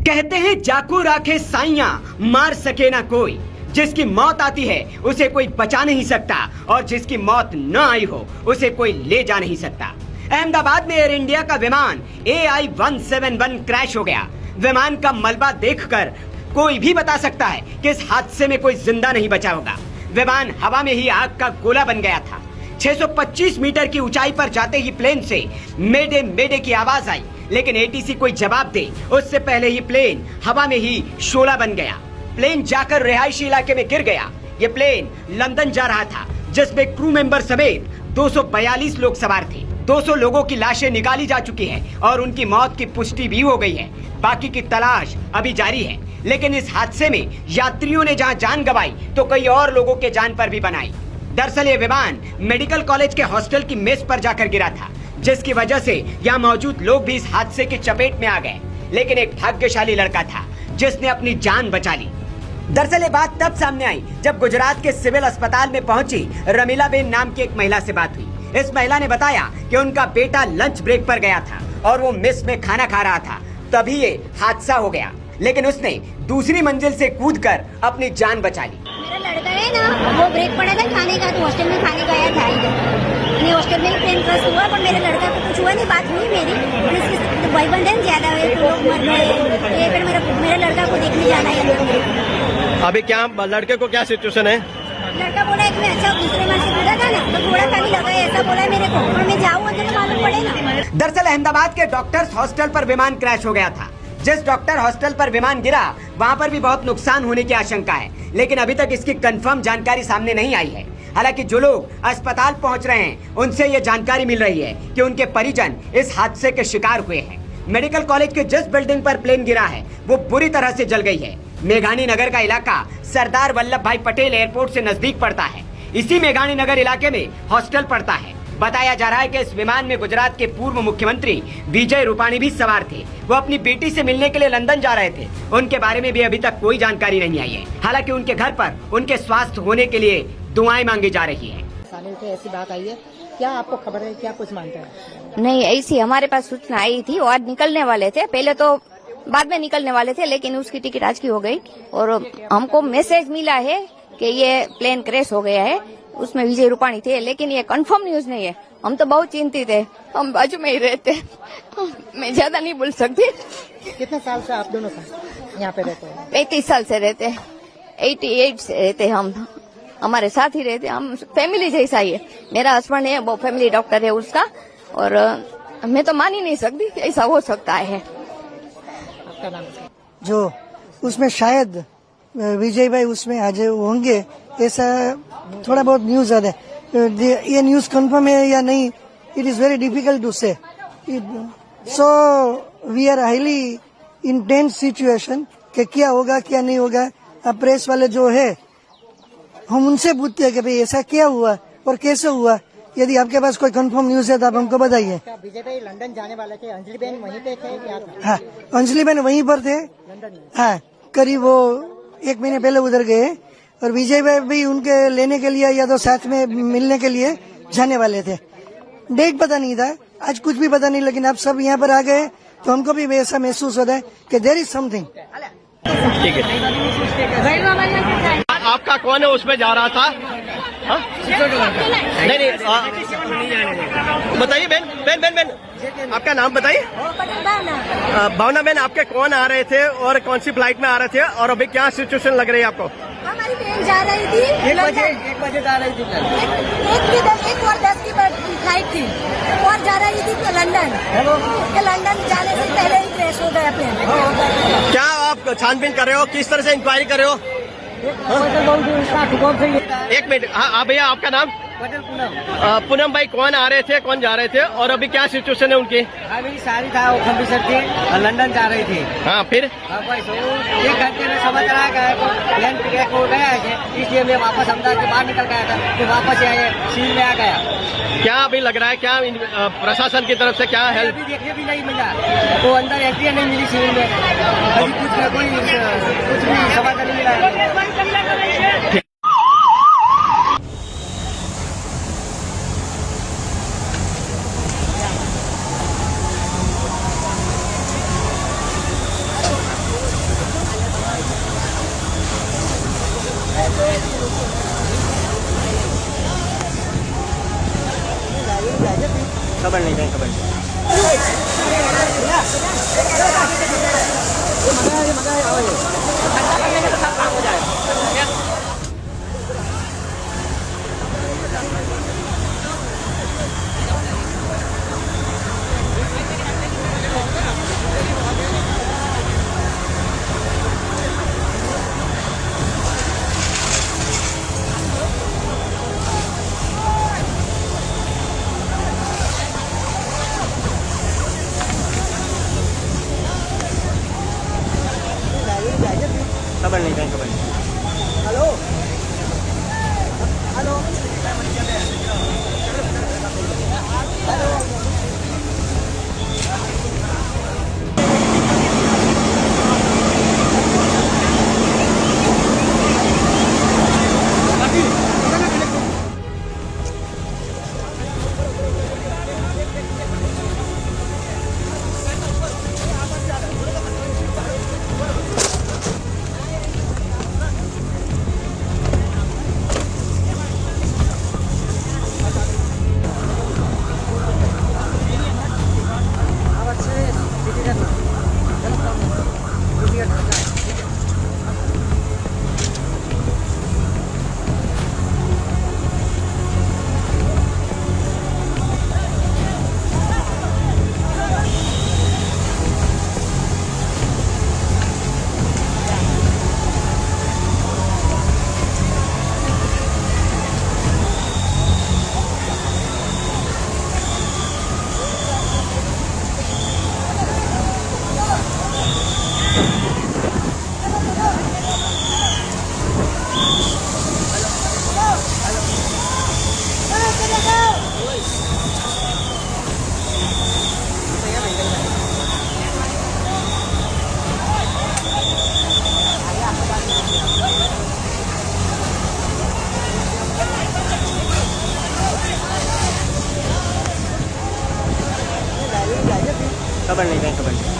कहते हैं जाको राखे साइया मार सके ना कोई। जिसकी मौत आती है उसे कोई बचा नहीं सकता और जिसकी मौत न आई हो उसे कोई ले जा नहीं सकता। अहमदाबाद में एयर इंडिया का विमान AI-171 क्रैश हो गया। विमान का मलबा देखकर कोई भी बता सकता है कि इस हादसे में कोई जिंदा नहीं बचा होगा। विमान हवा में ही आग का गोला बन गया था। 625 मीटर की ऊंचाई पर जाते ही प्लेन से मेडे मेडे की आवाज आई, लेकिन ATC कोई जवाब दे उससे पहले ही प्लेन हवा में ही शोला बन गया। प्लेन जाकर रिहायशी इलाके में गिर गया। ये प्लेन लंदन जा रहा था, जिसमें क्रू मेंबर समेत 242 लोग सवार थे। 200 लोगों की लाशें निकाली जा चुकी हैं और उनकी मौत की पुष्टि भी हो गई है। बाकी की तलाश अभी जारी है, लेकिन इस हादसे में यात्रियों ने जहां जान गंवाई तो कई और लोगों के जान पर भी बनाई। दरअसल ये विमान मेडिकल कॉलेज के हॉस्टल की मेस पर जाकर गिरा था, जिसकी वजह से यहाँ मौजूद लोग भी इस हादसे की चपेट में आ गए। लेकिन एक भाग्यशाली लड़का था जिसने अपनी जान बचा ली। दरअसल ये बात तब सामने आई जब गुजरात के सिविल अस्पताल में पहुंची रमीलाबेन नाम की एक महिला से बात हुई। इस महिला ने बताया कि उनका बेटा लंच ब्रेक पर गया था और वो मेस में खाना खा रहा था, तभी ये हादसा हो गया। लेकिन उसने दूसरी मंजिल से कूदकर अपनी जान बचा ली। मेरा लड़का है ना, वो ब्रेक पड़ा था खाने का, तो हॉस्टल में खाने गया था इधर। हॉस्टल में ही प्लेन क्रैश हुआ, पर मेरे लड़का को कुछ हुआ नहीं। बात हुई मेरी और इसकी भाईबंद है ज्यादा है, तो लोग मर गए। ये फिर मेरे लड़का को देखने जाना है। अभी क्या लड़के को क्या सिचुएशन है? लड़का बोला कि मैं अच्छा दूसरे माँ से बोला था ना, तो थोड़ा खाली लगा है, ऐसा बोला मेरे को, और मैं जाऊँ तो मालूम पड़ेगा। दरअसल अहमदाबाद के डॉक्टर्स हॉस्टल पर विमान क्रैश हो गया था। जिस डॉक्टर हॉस्टल पर विमान गिरा वहां पर भी बहुत नुकसान होने की आशंका है, लेकिन अभी तक इसकी कंफर्म जानकारी सामने नहीं आई है। हालांकि जो लोग अस्पताल पहुंच रहे हैं उनसे ये जानकारी मिल रही है कि उनके परिजन इस हादसे के शिकार हुए हैं। मेडिकल कॉलेज के जिस बिल्डिंग पर प्लेन गिरा है वो बुरी तरह से जल गई है। मेघानी नगर का इलाका सरदार वल्लभ भाई पटेल एयरपोर्ट से नजदीक पड़ता है। इसी मेघानी नगर इलाके में हॉस्टल पड़ता है। बताया जा रहा है कि इस विमान में गुजरात के पूर्व मुख्यमंत्री विजय रूपाणी भी सवार थे। वो अपनी बेटी से मिलने के लिए लंदन जा रहे थे। उनके बारे में भी अभी तक कोई जानकारी नहीं आई है। हालांकि उनके घर पर उनके स्वास्थ्य होने के लिए दुआएं मांगी जा रही है। ऐसी बात आई है, क्या आपको खबर है, क्या कुछ मानते हैं? नहीं, ऐसी हमारे पास सूचना आई थी और आज निकलने वाले थे। पहले तो बाद में निकलने वाले थे, लेकिन उसकी टिकट आज की हो गई और हमको मैसेज मिला है कि ये प्लेन क्रैश हो गया है। उसमें विजय रूपाणी थे, लेकिन ये कंफर्म न्यूज नहीं है। हम तो बहुत चिंतित है। हम बाजू में ही रहते, मैं ज्यादा नहीं बोल सकती। कितने साल से आप दोनों यहाँ पे रहते हैं? 35 साल से रहते हैं, 88 से रहते हम। हमारे साथ ही रहते, हम फैमिली जैसा ही है। मेरा हस्बैंड है, वो फैमिली डॉक्टर है उसका, और मैं तो मान ही नहीं सकती ऐसा हो सकता है। आपका नाम? जो उसमें शायद विजय भाई उसमें आज होंगे, ऐसा थोड़ा बहुत न्यूज आता है। ये न्यूज कंफर्म है या नहीं, it is very difficult to say. So we are highly intense situation कि क्या होगा क्या नहीं होगा। अब प्रेस वाले जो है हम उनसे पूछते हैं कि भाई ऐसा क्या हुआ और कैसे हुआ। यदि आपके पास कोई कंफर्म न्यूज है तो आप हमको बताइए। विजय भाई लंदन जाने वाले थे, अंजलि बहन वहीं पे थे क्या? हाँ, अंजलि बहन वहीं पर थे लंदन में। हाँ, करीब वो 1 महीने पहले उधर गए और विजय भाई भी उनके लेने के लिए या तो साथ में मिलने के लिए जाने वाले थे। डेट पता नहीं था, आज कुछ भी पता नहीं, लेकिन आप सब यहाँ पर आ गए तो हमको भी वैसा महसूस होता है कि देयर इज समथिंग। ठीक है। आपका कौन है उसमें जा रहा था? हाँ? नहीं, बताइए बहन, आपका नाम बताइए। भावना बहन, आपके कौन आ रहे थे और कौन सी फ्लाइट में आ रहे थे और अभी क्या सिचुएशन लग रही है आपको? हमारी ट्रेन जा रही थी 1 बजे जा रही थी। 1:10 की फ्लाइट थी और जा रही थी लंदन। लंदन जाने से पहले ही क्रैश हो गया प्लेन। क्या आप छानबीन कर रहे हो, किस तरह से इंक्वायरी कर रहे हो? एक मिनट। हाँ भैया, आपका नाम? पूनम भाई, कौन आ रहे थे, कौन जा रहे थे और अभी क्या सिचुएशन है उनकी? मेरी सारी था, वो खम्बीसर थी, लंदन जा रही थी। हाँ, फिर 1 घंटे में समझ रहा है प्लेन क्रैश हो गया है, इसलिए मैं वापस अहमदाबाद से बाहर निकल गया था, तो वापस आए सील में आ गया। क्या अभी लग रहा है, क्या प्रशासन की तरफ से क्या हेल्प? अभी देखने भी नहीं मिला, वो अंदर एंट्री नहीं मिली सील में, अभी कुछ भी समाचार नहीं मिला। खबर नहीं, खबर नहीं।